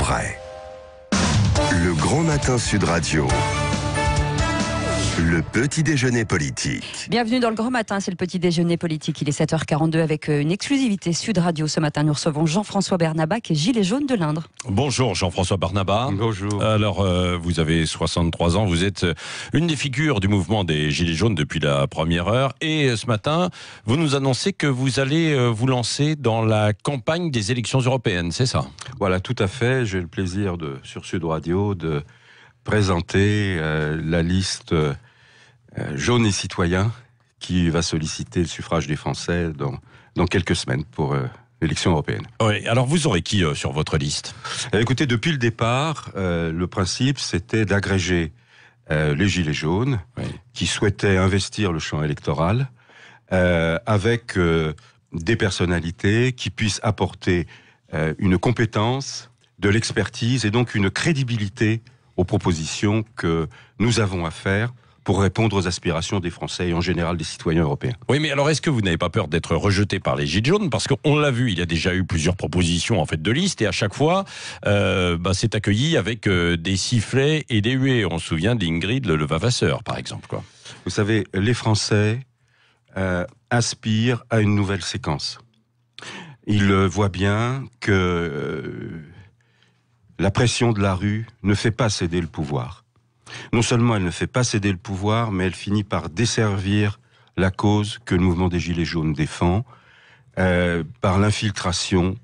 vrai. Le Grand Matin Sud Radio. Le petit déjeuner politique. Bienvenue dans le Grand Matin, c'est le petit déjeuner politique. Il est 7h42 avec une exclusivité Sud Radio. Ce matin, nous recevons Jean-François Barnaba, qui est gilet jaune de l'Indre. Bonjour Jean-François Barnaba. Bonjour. Alors, vous avez 63 ans, vous êtes une des figures du mouvement des Gilets jaunes depuis la première heure. Et ce matin, vous nous annoncez que vous allez vous lancer dans la campagne des élections européennes, c'est ça? Voilà, tout à fait. J'ai le plaisir sur Sud Radio de présenter la liste jaune et citoyen qui va solliciter le suffrage des Français dans quelques semaines pour l'élection européenne. Oui, alors vous aurez qui sur votre liste? Écoutez, depuis le départ, le principe c'était d'agréger les Gilets jaunes qui souhaitaient investir le champ électoral avec des personnalités qui puissent apporter une compétence, de l'expertise et donc une crédibilité aux propositions que nous avons à faire pour répondre aux aspirations des Français et en général des citoyens européens. Oui, mais alors est-ce que vous n'avez pas peur d'être rejeté par les Gilets jaunes? Parce qu'on l'a vu, il y a déjà eu plusieurs propositions en fait de liste et à chaque fois, c'est accueilli avec des sifflets et des huées. On se souvient d'Ingrid le Vavasseur, par exemple, quoi. Vous savez, les Français aspirent à une nouvelle séquence. Ils voient bien que la pression de la rue ne fait pas céder le pouvoir. Non seulement elle ne fait pas céder le pouvoir, mais elle finit par desservir la cause que le mouvement des Gilets jaunes défend par l'infiltration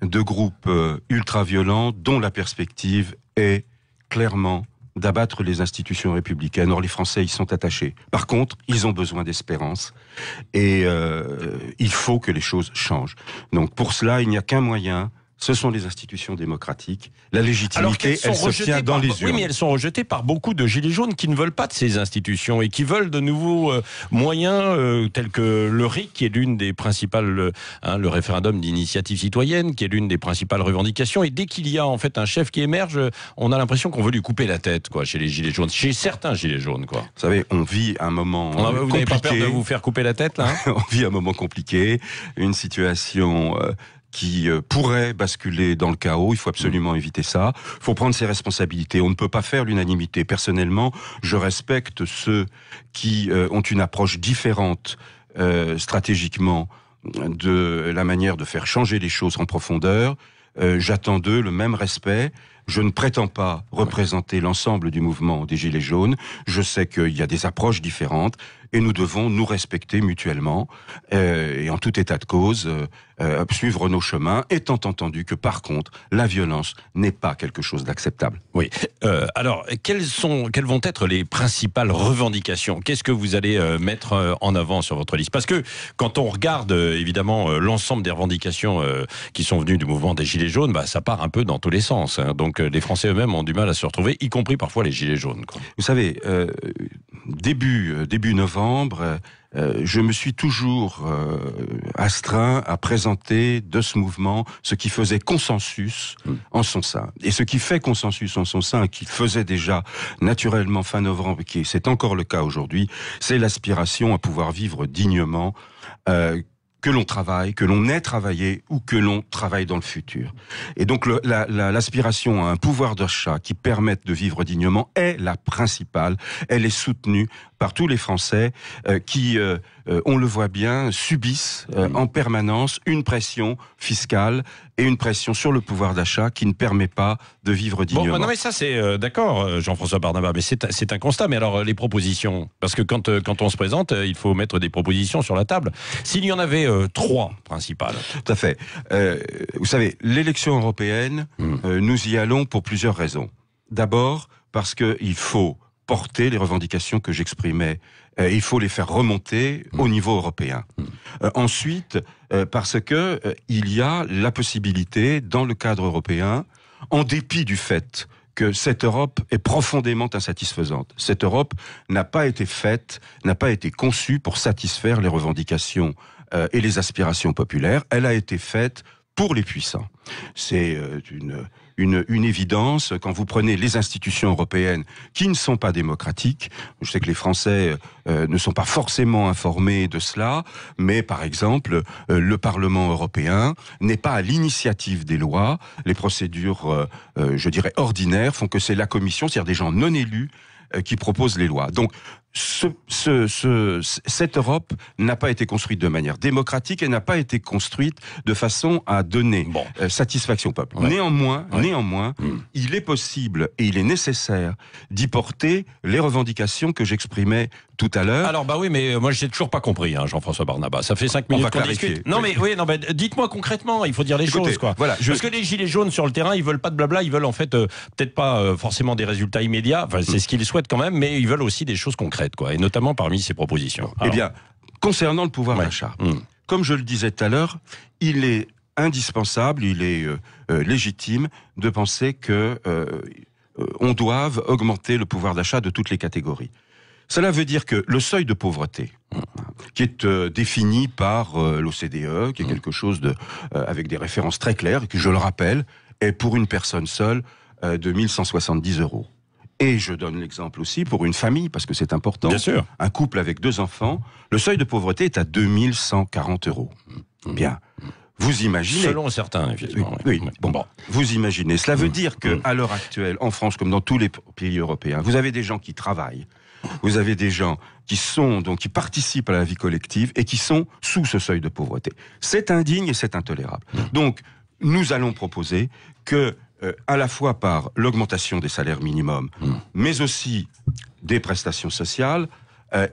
de groupes ultra-violents dont la perspective est clairement d'abattre les institutions républicaines. Or, les Français y sont attachés. Par contre, ils ont besoin d'espérance et il faut que les choses changent. Donc pour cela, il n'y a qu'un moyen. Ce sont les institutions démocratiques. La légitimité, elle se tient dans les urnes. Oui, mais elles sont rejetées par beaucoup de gilets jaunes qui ne veulent pas de ces institutions et qui veulent de nouveaux moyens tels que le RIC, qui est l'une des principales, le référendum d'initiative citoyenne, qui est l'une des principales revendications. Et dès qu'il y a en fait un chef qui émerge, on a l'impression qu'on veut lui couper la tête, quoi, chez les gilets jaunes, chez certains gilets jaunes, quoi. Vous savez, on vit un moment compliqué. Vous n'avez pas peur de vous faire couper la tête, là, hein? On vit un moment compliqué, une situation qui pourrait basculer dans le chaos. Il faut absolument éviter ça. Il faut prendre ses responsabilités. On ne peut pas faire l'unanimité. Personnellement, je respecte ceux qui ont une approche différente stratégiquement de la manière de faire changer les choses en profondeur. J'attends d'eux le même respect. Je ne prétends pas représenter l'ensemble du mouvement des Gilets jaunes. Je sais qu'il y a des approches différentes et nous devons nous respecter mutuellement et en tout état de cause suivre nos chemins, étant entendu que par contre la violence n'est pas quelque chose d'acceptable. Oui. Alors quelles vont être les principales revendications? Qu'est-ce que vous allez mettre en avant sur votre liste? Parce que quand on regarde évidemment l'ensemble des revendications qui sont venues du mouvement des Gilets jaunes, ça part un peu dans tous les sens, hein. Donc les Français eux-mêmes ont du mal à se retrouver, y compris parfois les Gilets jaunes, quoi. Vous savez, début novembre, je me suis toujours astreint à présenter de ce mouvement ce qui faisait consensus en son sein. Et ce qui fait consensus en son sein, qui faisait déjà naturellement fin novembre, et qui c'est encore le cas aujourd'hui, c'est l'aspiration à pouvoir vivre dignement, que l'on travaille, que l'on ait travaillé ou que l'on travaille dans le futur. Et donc l'aspiration à un pouvoir d'achat qui permette de vivre dignement est la principale. Elle est soutenue par tous les Français qui, on le voit bien, subissent en permanence une pression fiscale et une pression sur le pouvoir d'achat qui ne permet pas de vivre dignement. Bon, non mais ça c'est d'accord, Jean-François Barnaba, mais c'est un constat. Mais alors les propositions, parce que quand on se présente, il faut mettre des propositions sur la table. S'il y en avait 3 principales. Tout à fait. Vous savez, l'élection européenne, nous y allons pour plusieurs raisons. D'abord, parce qu'il faut porter les revendications que j'exprimais. Il faut les faire remonter au niveau européen. Ensuite, parce que il y a la possibilité, dans le cadre européen, en dépit du fait que cette Europe est profondément insatisfaisante. Cette Europe n'a pas été faite, n'a pas été conçue pour satisfaire les revendications et les aspirations populaires. Elle a été faite pour les puissants. C'est une évidence quand vous prenez les institutions européennes qui ne sont pas démocratiques. Je sais que les Français ne sont pas forcément informés de cela, mais par exemple, le Parlement européen n'est pas à l'initiative des lois. Les procédures, je dirais, ordinaires font que c'est la Commission, c'est-à-dire des gens non élus, qui proposent les lois. Donc, cette Europe n'a pas été construite de manière démocratique et n'a pas été construite de façon à donner satisfaction au peuple. Ouais. Néanmoins, il est possible et il est nécessaire d'y porter les revendications que j'exprimais tout à l'heure. Alors oui, mais moi j'ai toujours pas compris, Jean-François Barnaba. Ça fait 5 minutes qu'on discute. Non mais oui, dites-moi concrètement, il faut dire les choses, quoi. Voilà, parce que les gilets jaunes sur le terrain, ils veulent pas de blabla, ils veulent en fait peut-être pas forcément des résultats immédiats. Enfin, c'est ce qu'ils souhaitent quand même, mais ils veulent aussi des choses concrètes, quoi. Et notamment parmi ces propositions. Alors, eh bien, concernant le pouvoir d'achat, comme je le disais tout à l'heure, il est indispensable, il est légitime de penser que on doive augmenter le pouvoir d'achat de toutes les catégories. Cela veut dire que le seuil de pauvreté, qui est défini par l'OCDE, qui est quelque chose avec des références très claires, qui, je le rappelle, est pour une personne seule de 1170 €. Et je donne l'exemple aussi pour une famille, parce que c'est important. Bien sûr. Un couple avec 2 enfants, le seuil de pauvreté est à 2140 €. Bien. Vous imaginez. Selon certains, effectivement. Oui. Bon. Vous imaginez. Cela veut dire que, à l'heure actuelle, en France, comme dans tous les pays européens, vous avez des gens qui travaillent. Vous avez des gens qui participent à la vie collective et qui sont sous ce seuil de pauvreté. C'est indigne et c'est intolérable. Donc, nous allons proposer que, à la fois par l'augmentation des salaires minimums, mais aussi des prestations sociales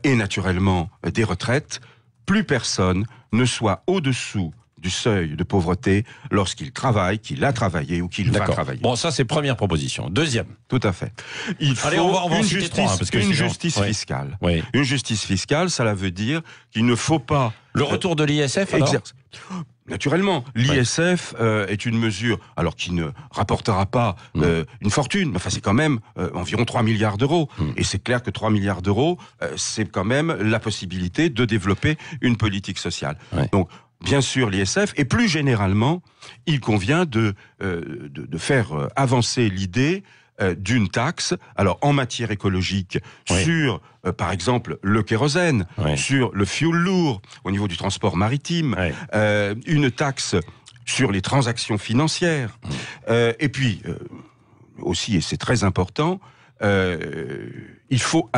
et naturellement des retraites, plus personne ne soit au-dessous du seuil de pauvreté lorsqu'il travaille, qu'il a travaillé ou qu'il va travailler. Bon, ça c'est première proposition. Deuxième. Tout à fait. Il faut une justice fiscale. Oui. Une justice fiscale, ça veut dire qu'il ne faut pas... Le retour de l'ISF, alors Naturellement, l'ISF est une mesure, alors qui ne rapportera pas une fortune, enfin c'est quand même environ 3 milliards d'euros. Et c'est clair que 3 milliards d'euros, c'est quand même la possibilité de développer une politique sociale. Donc, bien sûr, l'ISF, et plus généralement, il convient de faire avancer l'idée d'une taxe, alors en matière écologique, sur, par exemple, le kérosène, sur le fioul lourd, au niveau du transport maritime, une taxe sur les transactions financières, et puis, aussi, et c'est très important, il faut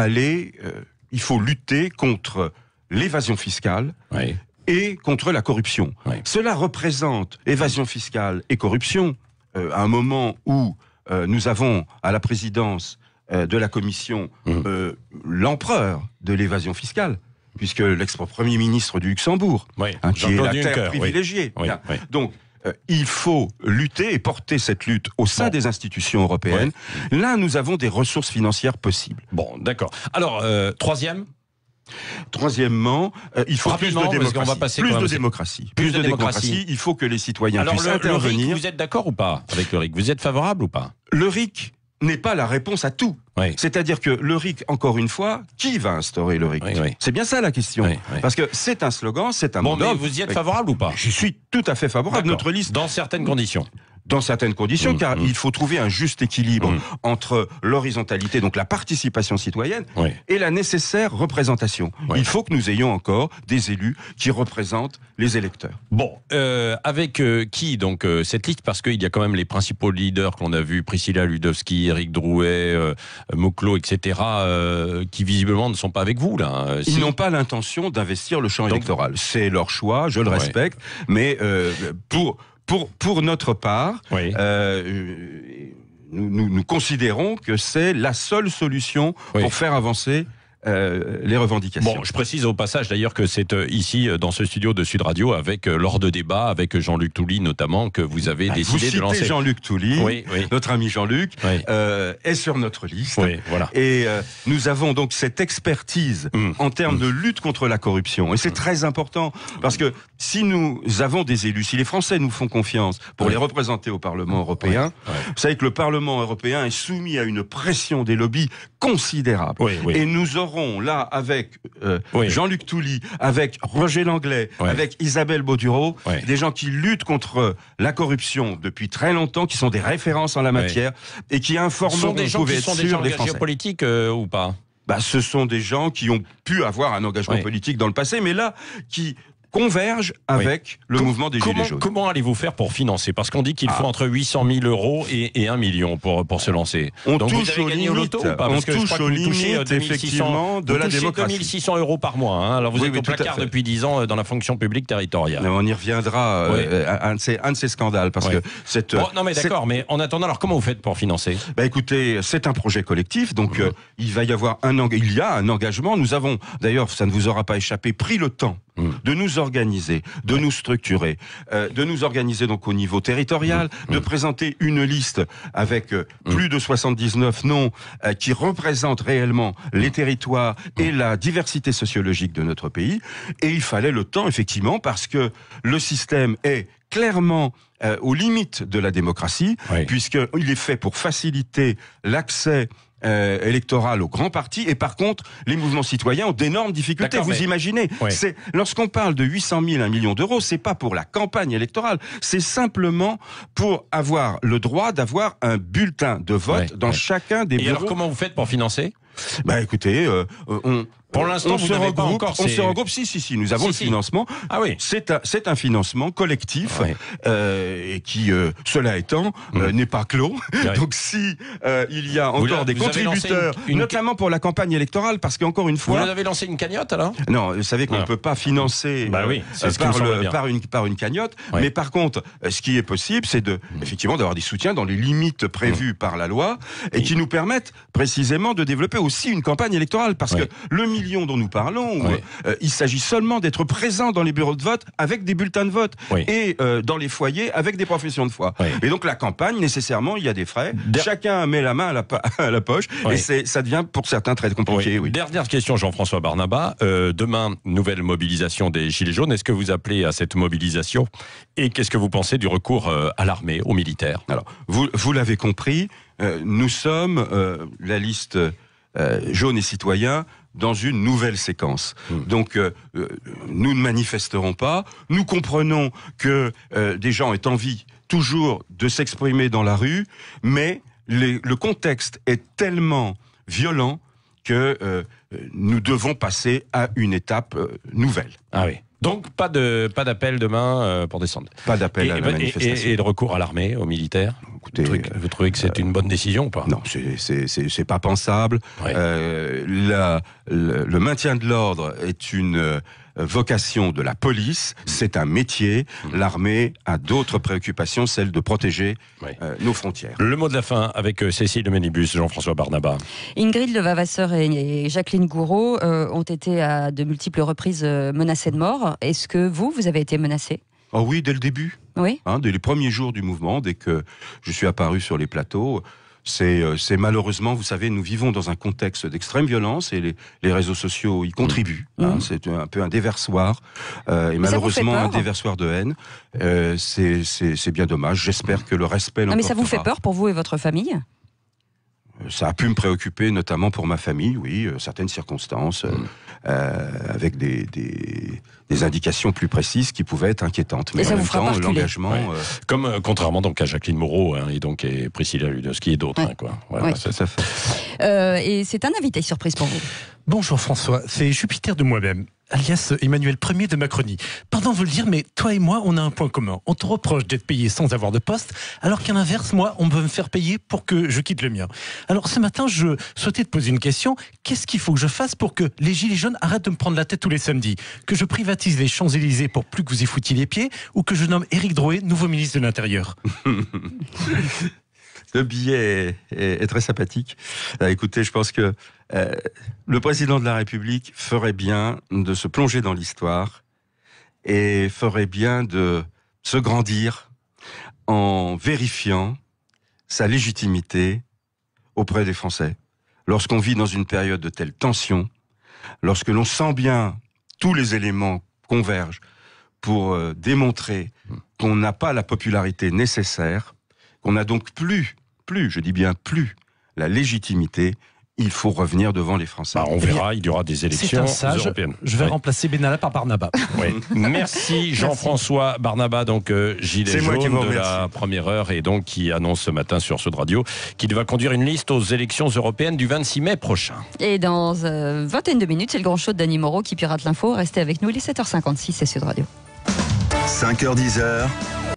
lutter contre l'évasion fiscale, et contre la corruption. Cela représente évasion fiscale et corruption à un moment où nous avons à la présidence de la Commission l'empereur de l'évasion fiscale, puisque l'ex-premier ministre du Luxembourg, qui est la terre privilégiée. Donc, il faut lutter et porter cette lutte au sein des institutions européennes. Là, nous avons des ressources financières possibles. Bon, d'accord. Alors, Troisièmement, il faut plus de démocratie. Plus de démocratie. Il faut que les citoyens puissent intervenir. Le RIC, vous êtes d'accord ou pas avec le RIC? Vous êtes favorable ou pas? Le RIC n'est pas la réponse à tout. C'est-à-dire que le RIC, encore une fois, qui va instaurer le RIC? C'est bien ça la question. Parce que c'est un slogan, c'est un mot d'ordre. Mais vous y êtes favorable ou pas? Je suis tout à fait favorable. Notre liste, dans certaines conditions. Dans certaines conditions, car il faut trouver un juste équilibre entre l'horizontalité, donc la participation citoyenne, et la nécessaire représentation. Il faut que nous ayons encore des élus qui représentent les électeurs. Bon, avec qui donc cette liste? Parce qu'il y a quand même les principaux leaders qu'on a vus, Priscilla Ludowski, Éric Drouet, Moclo, etc., qui visiblement ne sont pas avec vous, là. Ils n'ont pas l'intention d'investir le champ électoral. C'est leur choix, je le respecte, mais pour notre part, nous considérons que c'est la seule solution pour faire avancer les revendications. Bon, je précise au passage d'ailleurs que c'est ici, dans ce studio de Sud Radio, avec lors de débats, avec Jean-Luc Touly notamment, que vous avez décidé de lancer. Jean-Luc Touly, notre ami Jean-Luc, est sur notre liste. Et nous avons donc cette expertise en termes de lutte contre la corruption. Et c'est très important, parce que si nous avons des élus, si les Français nous font confiance pour les représenter au Parlement européen, vous savez que le Parlement européen est soumis à une pression des lobbies considérable. Et nous aurons là, avec Jean-Luc Touly, avec Roger Langlais, avec Isabelle Baudureau, des gens qui luttent contre la corruption depuis très longtemps, qui sont des références en la matière, et qui informeront, vous pouvez être sûr, les Français. Politiques ou pas? Ce sont des gens qui ont pu avoir un engagement politique dans le passé, mais là, qui convergent avec le mouvement des Gilets jaunes. Comment allez-vous faire pour financer? Parce qu'on dit qu'il faut entre 800 000 euros et 1 million pour se lancer. On Donc touche vous avez gagné au loto ou pas? Parce que je crois que vous touchez effectivement de la démocratie. 2600 euros par mois. Hein. Alors vous êtes au placard depuis 10 ans dans la fonction publique territoriale. On y reviendra. Un de ces scandales. Parce que cette, non mais d'accord, mais en attendant, alors comment vous faites pour financer? Écoutez, c'est un projet collectif, donc il va y avoir un engagement. Nous avons, d'ailleurs, ça ne vous aura pas échappé, pris le temps de nous organiser, de nous structurer, de nous organiser donc au niveau territorial, de présenter une liste avec plus de 79 noms qui représentent réellement les territoires et la diversité sociologique de notre pays. Et il fallait le temps, effectivement, parce que le système est clairement aux limites de la démocratie, puisqu'il est fait pour faciliter l'accès électorale aux grands partis, et par contre, les mouvements citoyens ont d'énormes difficultés. Vous imaginez, c'est lorsqu'on parle de 800 000, 1 million d'euros, c'est pas pour la campagne électorale, c'est simplement pour avoir le droit d'avoir un bulletin de vote dans chacun des bureaux. Et alors, comment vous faites pour financer? Écoutez, pour l'instant, vous n'avez pas encore. On se regroupe. Si, nous avons le financement. Ah oui. C'est un financement collectif et qui, cela étant, n'est pas clos. Donc, si il y a encore des contributeurs, notamment pour la campagne électorale, parce qu'encore une fois, vous avez lancé une cagnotte alors? Non, vous savez qu'on ne peut pas financer par une cagnotte. Mais par contre, ce qui est possible, c'est effectivement d'avoir des soutiens dans les limites prévues par la loi et qui nous permettent précisément de développer aussi une campagne électorale, parce que le million dont nous parlons, il s'agit seulement d'être présent dans les bureaux de vote avec des bulletins de vote et dans les foyers avec des professions de foi. Et donc la campagne, nécessairement, il y a des frais. Chacun met la main à la poche et ça devient pour certains très compliqué. Dernière question, Jean-François Barnaba. Demain, nouvelle mobilisation des Gilets jaunes. Est-ce que vous appelez à cette mobilisation? Et qu'est-ce que vous pensez du recours à l'armée, aux militaires? Alors, vous l'avez compris, nous sommes la liste jaunes et citoyens dans une nouvelle séquence. Donc, nous ne manifesterons pas. Nous comprenons que des gens aient envie toujours de s'exprimer dans la rue, mais le contexte est tellement violent que nous devons passer à une étape nouvelle. Ah oui. Donc, pas d'appel demain pour descendre. Pas d'appel à la manifestation. Et de recours à l'armée, aux militaires. Écoutez, vous trouvez que c'est une bonne décision ou pas? Non, c'est pas pensable. Le maintien de l'ordre est une vocation de la police, c'est un métier. L'armée a d'autres préoccupations, celle de protéger nos frontières. Le mot de la fin avec Cécile de Ménibus, Jean-François Barnaba. Ingrid Levavasseur et Jacqueline Gouraud ont été à de multiples reprises menacées de mort. Est-ce que vous avez été menacé? Oh oui, dès le début. Oui. Dès les premiers jours du mouvement, dès que je suis apparu sur les plateaux. C'est malheureusement, vous savez, nous vivons dans un contexte d'extrême violence et les réseaux sociaux y contribuent. C'est un peu un déversoir et malheureusement un déversoir de haine. C'est bien dommage. J'espère que le respect l'emportera. Mais ça vous fait peur pour vous et votre famille? Ça a pu me préoccuper, notamment pour ma famille, oui, certaines circonstances, avec des indications plus précises qui pouvaient être inquiétantes. Mais en même temps, l'engagement... Comme, contrairement donc à Jacqueline Moreau, et donc et Priscilla Ludowski et d'autres. C'est ça fait. Et c'est un invité surprise pour vous. Bonjour François, c'est Jupiter de moi-même, alias Emmanuel Ier de Macronie. Pardon de vous le dire, mais toi et moi, on a un point commun. On te reproche d'être payé sans avoir de poste, alors qu'à l'inverse, moi, on veut me faire payer pour que je quitte le mien. Alors ce matin, je souhaitais te poser une question. Qu'est-ce qu'il faut que je fasse pour que les Gilets jaunes arrêtent de me prendre la tête tous les samedis? Que je privatise les Champs-Élysées pour plus que vous y foutiez les pieds, ou que je nomme Éric Drouet nouveau ministre de l'Intérieur? Le billet est très sympathique. Écoutez, je pense que le président de la République ferait bien de se plonger dans l'histoire et ferait bien de se grandir en vérifiant sa légitimité auprès des Français. Lorsqu'on vit dans une période de telle tension, lorsque l'on sent bien tous les éléments convergent pour démontrer qu'on n'a pas la popularité nécessaire, qu'on n'a donc plus, je dis bien plus, la légitimité. Il faut revenir devant les Français. On verra, il y aura des élections c'est un sage. européennes. Je vais remplacer Benalla par Barnaba. Oui. Merci Jean-François Barnaba, donc gilet jaune de la première heure et donc qui annonce ce matin sur Sud Radio qu'il va conduire une liste aux élections européennes du 26 mai prochain. Et dans 21 minutes, c'est le grand show de Dany Moreau qui pirate l'info. Restez avec nous, il est 7h56, c'est Sud Radio. 5h-10h.